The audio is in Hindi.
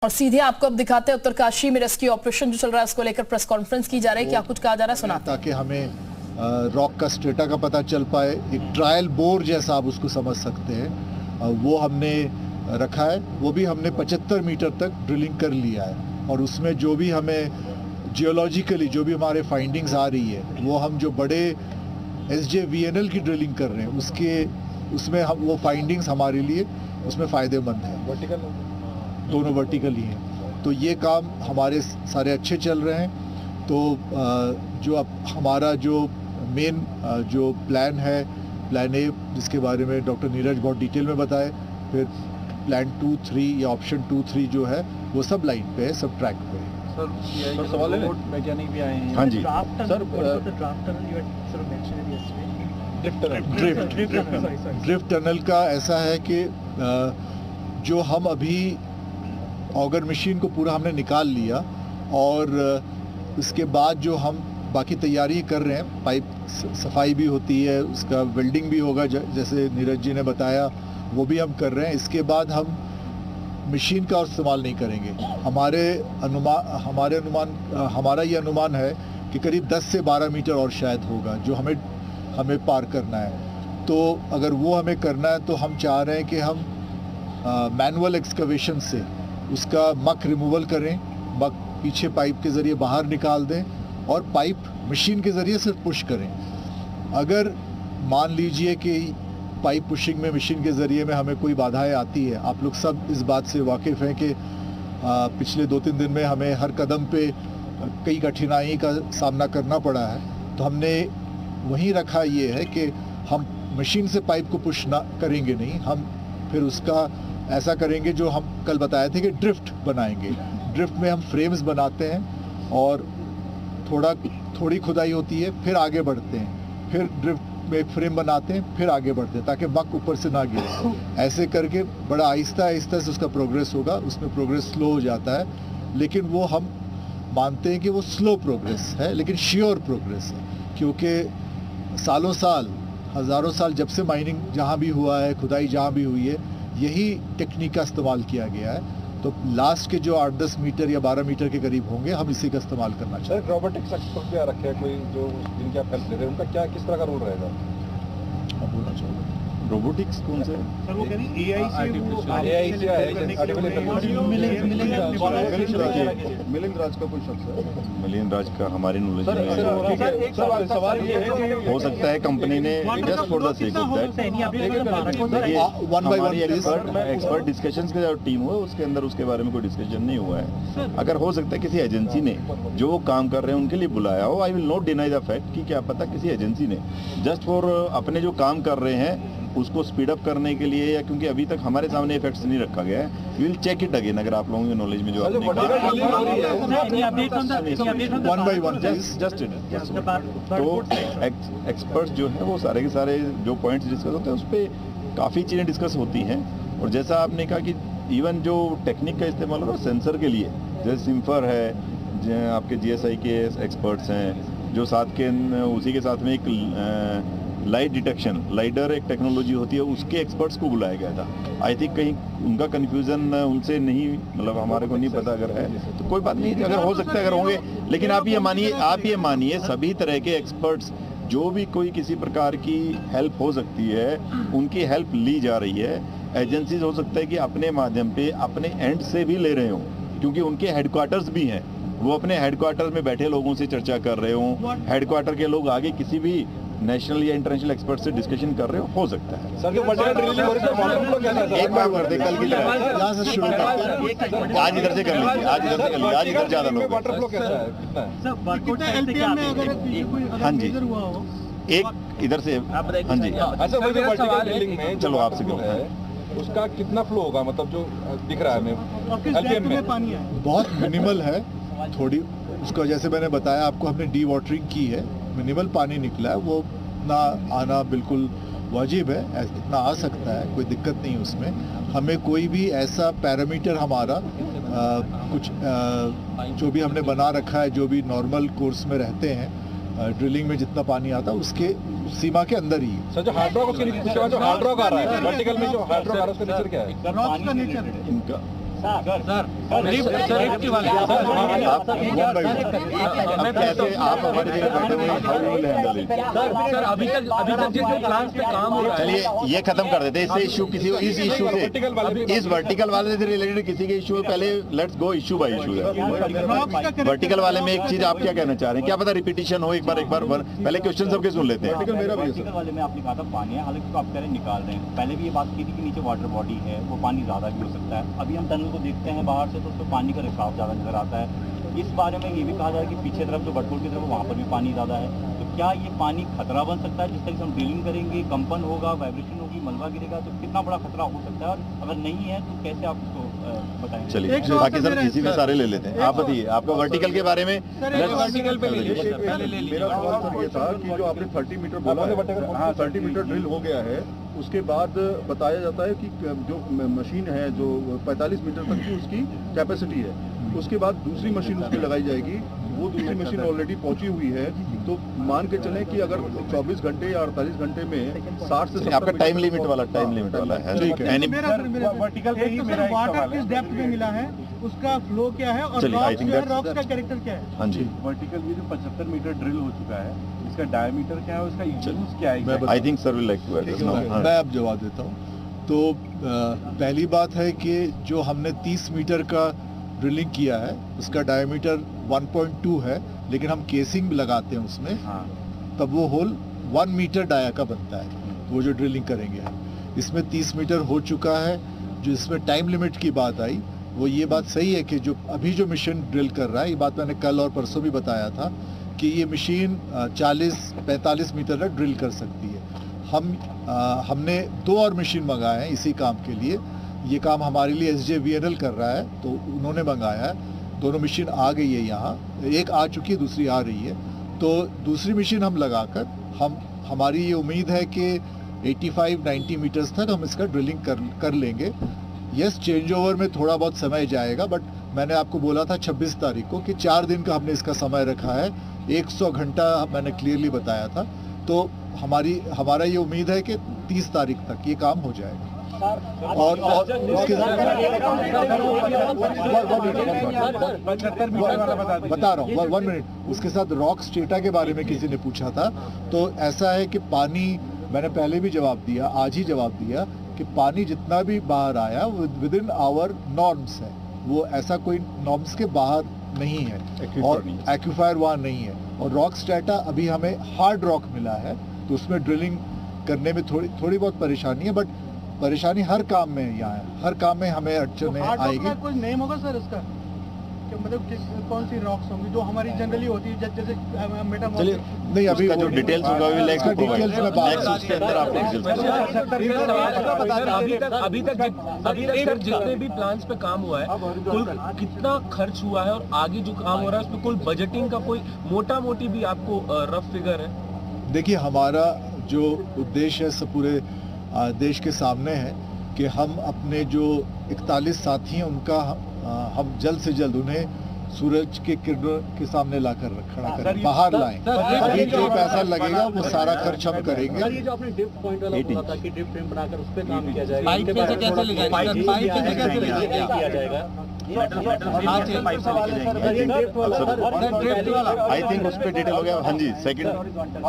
और सीधे आपको अब दिखाते हैं उत्तरकाशी में रेस्क्यू ऑपरेशन जो चल रहा है उसको लेकर प्रेस कॉन्फ्रेंस की जा रही है। क्या कुछ कहा जा रहा है सुना, ताकि हमें रॉक का स्ट्रेटा का पता चल पाए। एक ट्रायल बोर जैसा आप उसको समझ सकते हैं, वो हमने रखा है। वो भी हमने 75 मीटर तक ड्रिलिंग कर लिया है और उसमें जो भी हमें जियोलॉजिकली जो भी हमारे फाइंडिंग्स आ रही है वो हम जो बड़े SJVNL की ड्रिलिंग कर रहे हैं उसमें हम वो फाइंडिंग्स हमारे लिए उसमें फ़ायदेमंद है। वर्टिकल दोनों वर्टिकल ही हैं, तो ये काम हमारे सारे अच्छे चल रहे हैं। तो जो अब हमारा जो मेन जो प्लान है, प्लान ए, जिसके बारे में डॉक्टर नीरज बहुत डिटेल में बताए, फिर प्लान 2, 3 या ऑप्शन 2, 3 जो है वो सब लाइन पे है, सब ट्रैक पे है। सर सवाल है, वैज्ञानिक भी आए हैं। हाँ जी सर, ड्रिफ्ट टनल का ऐसा है कि जो हम अभी ऑगर मशीन को पूरा हमने निकाल लिया और उसके बाद जो हम बाकी तैयारी कर रहे हैं, पाइप सफाई भी होती है, उसका वेल्डिंग भी होगा जैसे नीरज जी ने बताया, वो भी हम कर रहे हैं। इसके बाद हम मशीन का इस्तेमाल नहीं करेंगे। हमारा ये अनुमान है कि करीब 10 से 12 मीटर और शायद होगा जो हमें पार करना है। तो अगर वो हमें करना है तो हम चाह रहे हैं कि हम मैनुअल एक्सकवेशन से उसका मक रिमूवल करें, मक पीछे पाइप के ज़रिए बाहर निकाल दें और पाइप मशीन के ज़रिए सिर्फ पुश करें। अगर मान लीजिए कि पाइप पुशिंग में मशीन के ज़रिए में हमें कोई बाधाएं आती है, आप लोग सब इस बात से वाकिफ़ हैं कि पिछले 2-3 दिन में हमें हर कदम पे कई कठिनाई का सामना करना पड़ा है। तो हमने वहीं रखा ये है कि हम मशीन से पाइप को पुश ना करेंगे नहीं, हम फिर उसका ऐसा करेंगे जो हम कल बताए थे कि ड्रिफ्ट बनाएंगे। ड्रिफ्ट में हम फ्रेम्स बनाते हैं और थोड़ी खुदाई होती है, फिर आगे बढ़ते हैं, फिर ड्रिफ्ट में एक फ्रेम बनाते हैं, फिर आगे बढ़ते हैं ताकि मक ऊपर से ना गिरे। ऐसे करके बड़ा आहिस्ता आहिस्ता से उसका प्रोग्रेस होगा। उसमें प्रोग्रेस स्लो हो जाता है, लेकिन वो हम मानते हैं कि वो स्लो प्रोग्रेस है लेकिन श्योर प्रोग्रेस है, क्योंकि सालों साल, हज़ारों साल जब से माइनिंग जहाँ भी हुआ है, खुदाई जहाँ भी हुई है, यही टेक्निक का इस्तेमाल किया गया है। तो लास्ट के जो 8-10 मीटर या 12 मीटर के करीब होंगे, हम इसी का इस्तेमाल करना चाहते हैं। रोबोटिक्स एक्सपर्ट भी आ रखे हैं कोई जो जिनकी आप हेल्प ले रहे हैं, उनका किस तरह का रोल रहेगा? आप बोलना चाहोगे? रोबोटिक्स कौन से? सर वो कह रही AI से मिलिंद राज का कोई शख्स है? मिलिंद राज का हमारी नॉलेज में एक सवाल ये है कि हो सकता है कंपनी ने just for the sake of that हमारी एक्सपर्ट डिस्कशंस का जो टीम हुआ उसके अंदर उसके बारे में कोई डिस्कशन नहीं हुआ है। अगर हो सकता है किसी एजेंसी ने जो काम कर रहे हैं उनके लिए बुलाया हो, I will not deny the fact कि क्या पता किसी एजेंसी ने जस्ट फॉर अपने जो काम कर रहे हैं उसको स्पीड अप करने के लिए, या क्योंकि अभी तक हमारे सामने इफेक्ट्स नहीं रखा गया है। We will check it again. अगर आप लोगों की नॉलेज में जो आपने वन बाय वन जस्ट तो एक्सपर्ट्स जो है वो सारे के सारे जो पॉइंट्स डिस्कस होते हैं उस पर काफ़ी चीज़ें डिस्कस होती हैं। और जैसा आपने कहा कि इवन जो टेक्निक का इस्तेमाल होगा सेंसर के लिए, जैसे सिम्फर है, आपके GSI के एक्सपर्ट्स हैं, जो साथ के उसी के साथ में एक लाइट डिटेक्शन लाइडर एक टेक्नोलॉजी होती है, उसके एक्सपर्ट्स को बुलाया गया था। आई थिंक कहीं उनका कन्फ्यूज़न उनसे नहीं, मतलब हमारे को नहीं पता अगर है तो कोई बात नहीं, अगर हो सकता है अगर होंगे। लेकिन आप ये मानिए सभी तरह के एक्सपर्ट्स जो भी कोई किसी प्रकार की हेल्प हो सकती है उनकी हेल्प ली जा रही है। एजेंसीज हो सकता है कि अपने माध्यम पे अपने एंड से भी ले रहे हों, क्योंकि उनके हेडक्वार्टर्स भी हैं, वो अपने हेडक्वार्टर में बैठे लोगों से चर्चा कर रहे हों, हेडक्वार्टर के लोग आगे किसी भी नेशनल या इंटरनेशनल एक्सपर्ट से डिस्कशन कर रहे हो सकता है। सर जो एक बार कर दे, कल की तरह यहाँ से शुरू करते हैं। आज इधर से कर लीजिए, आज इधर से कर लीजिए, आज इधर ज़्यादा लोग। वाटर फ्लो कैसा है? हाँ जी, एक इधर से, हाँ जी। अच्छा, वो जो वर्टिकल ड्रिलिंग में चलो आपसे फ्लो है उसका कितना फ्लो होगा, मतलब जो दिख रहा है हमें LPM में? बहुत मिनिमल है, थोड़ी उसका जैसे मैंने बताया आपको, हमने डी वाटरिंग की है, मिनिमल पानी निकला है, वो ना आना बिल्कुल वाजिब है, इतना आ सकता है, कोई दिक्कत नहीं उसमें। हमें कोई भी ऐसा पैरामीटर हमारा कुछ जो भी हमने बना रखा है, जो भी नॉर्मल कोर्स में रहते हैं, ड्रिलिंग में जितना पानी आता है उसके सीमा के अंदर ही है। सर जो हार्ड रॉक उसके नीचे जो हार्ड रॉक आ रहा है वर्टिकल में, जो हार्ड रॉक आ रहा है उसका नेचर क्या है? इनका अब कैसे आप हमारी जगह बैठे हुए हैं, how you will handle it? Sir अभी तक जिस प्लान पे काम हो रहा है, चलिए ये खत्म कर देते हैं, इससे इशू किसी इस इशू से इस वर्टिकल वाले से रिलेटेड किसी के इशू पहले let's go issue bye issue है। वर्टिकल वाले में एक चीज आप क्या कहना चाह रहे हैं, क्या पता रिपीटिशन हो, एक बार पहले क्वेश्चन सबके सुन लेते हैं। वर्टिकल वाले में आपने कहा था पानी है, हालांकि तो आप कह रहे हैं निकाल रहे हैं, पहले भी ये बात की थी कि नीचे वाटर बॉडी है, वो पानी ज़्यादा भी हो सकता है। अभी हम टनल को देखते हैं बाहर से तो उसमें पानी का रिसाव ज़्यादा नजर आता है। इस बारे में ये भी कहा जा रहा है कि पीछे तरफ जो बटकोल की तरफ वहाँ पर भी पानी ज़्यादा है, तो क्या ये पानी खतरा बन सकता है? जिस तरह से हम ड्रिलिंग करेंगे, कंपन होगा, वाइब्रेशन होगी, मलबा गिरेगा, तो कितना बड़ा खतरा हो सकता है? और अगर नहीं है तो कैसे आप उसको बताएंगे? चलिए बाकी सब किसी में सारे ले लेते हैं, आप बताइए आपका वर्टिकल के बारे में। वर्टिकल पे ले लीजिए, पहले ले लीजिए। मेरा सवाल सर ये था कि जो आपने 30 मीटर बोला है, हाँ 30 मीटर ड्रिल हो गया है, उसके बाद बताया जाता है कि जो मशीन है जो 45 मीटर तक की उसकी कैपेसिटी है, उसके बाद दूसरी मशीन उसकी लगाई जाएगी, वो दूसरी मशीन ऑलरेडी पहुंची हुई है, तो मान के चलें कि अगर 24 घंटे या 48 घंटे में 60 से आपका टाइम लिमिट वाला है, ठीक है। वर्टिकल पे ही मेरा वाटर किस डेप्थ में मिला है, उसका फ्लो क्या है और रॉक्स का कैरेक्टर क्या है? हाँ जी, वर्टिकल ये जो 75 मीटर ड्रिल हो चुका है, इसका डायमीटर क्या है, उसका यूज क्या है? I think sir will like to address now. मैं अब जवाब देता हूँ। तो पहली बात है कि जो हमने 30 मीटर का ड्रिलिंग किया है उसका डायमीटर 1.2 है, लेकिन हम केसिंग भी लगाते हैं उसमें, तब वो होल 1 मीटर डाया का बनता है, वो जो ड्रिलिंग करेंगे। इसमें 30 मीटर हो चुका है। जो इसमें टाइम लिमिट की बात आई, वो ये बात सही है कि जो अभी जो मशीन ड्रिल कर रहा है, ये बात मैंने कल और परसों भी बताया था कि ये मशीन 40-45 मीटर तक ड्रिल कर सकती है। हमने 2 और मशीन मंगाए हैं इसी काम के लिए। ये काम हमारे लिए SJVNL कर रहा है, तो उन्होंने मंगाया है। दोनों मशीन आ गई है यहाँ, एक आ चुकी है, दूसरी आ रही है। तो दूसरी मशीन हम लगाकर हमारी ये उम्मीद है कि 85-90 मीटर्स तक हम इसका ड्रिलिंग कर लेंगे। यस, चेंज ओवर में थोड़ा बहुत समय जाएगा, बट मैंने आपको बोला था 26 तारीख को कि 4 दिन का हमने इसका समय रखा है, 100 घंटा मैंने क्लियरली बताया था। तो हमारा ये उम्मीद है कि 30 तारीख तक ये काम हो जाएगा। और उसके बता रहा हूँ 1 मिनट, उसके साथ रॉक स्टेटा के बारे में किसी ने पूछा था। तो ऐसा है कि पानी, मैंने पहले भी जवाब दिया, आज ही जवाब दिया कि पानी जितना भी बाहर आया विद इन आवर नॉर्म्स है, वो ऐसा कोई नॉर्म्स के बाहर नहीं है, और एक्यूफायर वहाँ नहीं है। और रॉक स्टेटा अभी हमें हार्ड रॉक मिला है, तो उसमें ड्रिलिंग करने में थोड़ी बहुत परेशानी है, बट परेशानी हर काम में यहाँ है, हर काम में हमें अड़चनें आएगी। कोई नेम होगा सर इसका, कि मतलब कौन सी रॉक्स होंगी जो हमारी जनरली होती है, जैसे मेटामॉर्फिक? नहीं, अभी जो डिटेल्स होगा डिटेल्स में बात उसके अंदर आपको अभी तक जितने भी प्लान्स पे काम हुआ है, कुल कितना खर्च हुआ है और आगे जो काम हो रहा है उसमें कुल बजटिंग का कोई मोटा मोटी भी आपको रफ फिगर है? देखिए, हमारा जो उद्देश्य है सब पूरे देश के सामने है कि हम अपने जो 41 साथी हैं उनका हम जल्द से जल्द उन्हें सूरज के किरणों के सामने लाकर खड़ा करें, बाहर लाएं। अभी जो पैसा लगेगा वो सारा खर्च हम करेंगे। ये जो आपने ड्रिफ्ट पॉइंट वाला बोला था कि ड्रिफ्ट फ्रेम बनाकर उस पे काम किया जाएगा, पाइप कैसे किया जाएगा? आई थिंक उस पर डिटेल हो गया। हाँ जी, सेकंड